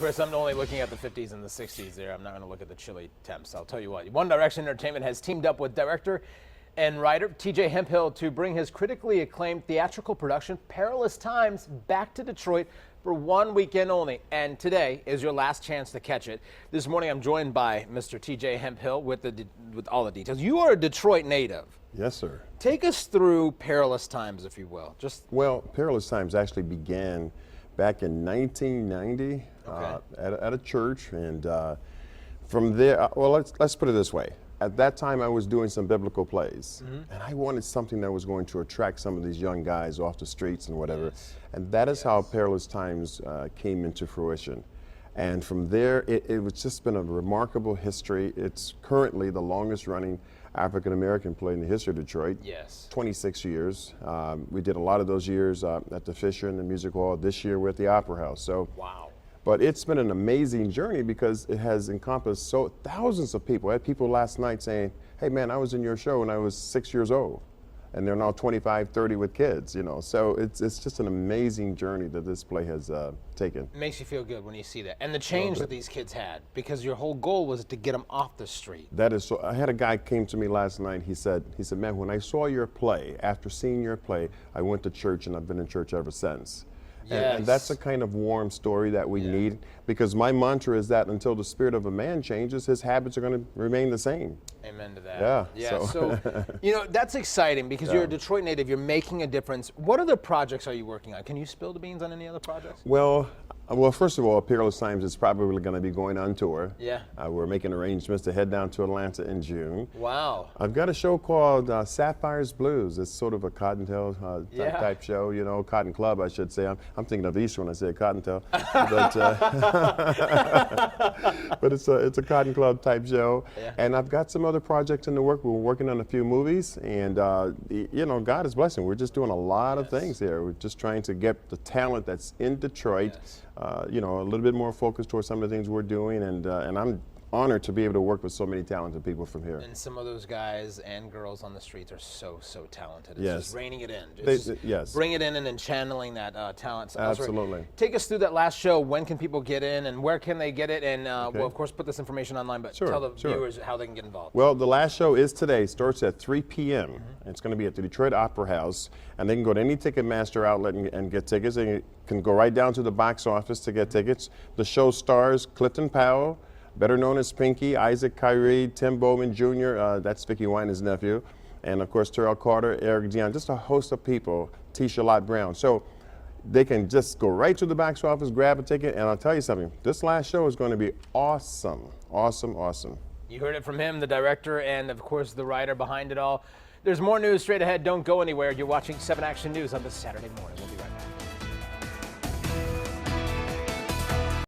Chris, I'm only looking at the 50s and the 60s there. I'm not going to look at the chilly temps. I'll tell you what. One Direction Entertainment has teamed up with director and writer TJ Hemphill to bring his critically acclaimed theatrical production, Perilous Times, back to Detroit for 1 weekend only. And today is your last chance to catch it. This morning, I'm joined by Mr. TJ Hemphill with all the details. You are a Detroit native. Yes, sir. Take us through Perilous Times, if you will. Well, Perilous Times actually began back in 1990 at a church, and from there, well, let's put it this way. At that time, I was doing some biblical plays, and I wanted something that was going to attract some of these young guys off the streets and whatever. Yes. And that is how Perilous Times came into fruition. And from there, it was just been a remarkable history. It's currently the longest running African-American play in the history of Detroit. Yes. 26 years. We did a lot of those years at the Fisher and the Music Hall. This year we're at the Opera House. So, wow. But it's been an amazing journey because it has encompassed thousands of people. I had people last night saying, hey man, I was in your show when I was 6 years old. And they're now 25, 30 with kids, you know. So it's just an amazing journey that this play has taken. It makes you feel good when you see that. And the change that these kids had, because your whole goal was to get them off the street. That is so. I had a guy came to me last night. He said, man, when I saw your play, after seeing your play, I went to church and I've been in church ever since. Yes. And that's a kind of warm story that we need, because my mantra is that until the spirit of a man changes, his habits are going to remain the same. Amen to that. Yeah. Yeah. So, you know, that's exciting because you're a Detroit native. You're making a difference. What other projects are you working on? Can you spill the beans on any other projects? Well, first of all, Perilous Times is probably going to be going on tour. Yeah. We're making arrangements to head down to Atlanta in June. Wow. I've got a show called Sapphire's Blues. It's sort of a Cottontail type show, you know, Cotton Club, I should say. I'm thinking of East when I say Cottontail, but it's a Cotton Club type show. Yeah. And I've got some other projects in the work. We're working on a few movies, and you know, God is blessing. We're just doing a lot of things here. We're just trying to get the talent that's in Detroit. Yes. You know, a little bit more focused towards some of the things we're doing, and I'm honored to be able to work with so many talented people from here. And some of those guys and girls on the streets are so talented. It's Yes. just reining it in. Yes. Bring it in and then channeling that talent. Absolutely. Take us through that last show. When can people get in and where can they get it? And we'll, of course, put this information online, but tell the viewers how they can get involved. Well, the last show is today. Starts at 3 p.m. It's going to be at the Detroit Opera House. And they can go to any Ticketmaster outlet and get tickets. They can go right down to the box office to get tickets. The show stars Clifton Powell, better known as Pinky, Isaac Kyrie, Tim Bowman Jr., that's Vicky Wine's nephew, and of course Terrell Carter, Eric Dion, just a host of people, Tisha Lott Brown. So they can just go right to the box office, grab a ticket, and I'll tell you something, this last show is going to be awesome, awesome, awesome. You heard it from him, the director, and of course the writer behind it all. There's more news straight ahead. Don't go anywhere. You're watching 7 Action News on this Saturday morning. We'll be right back.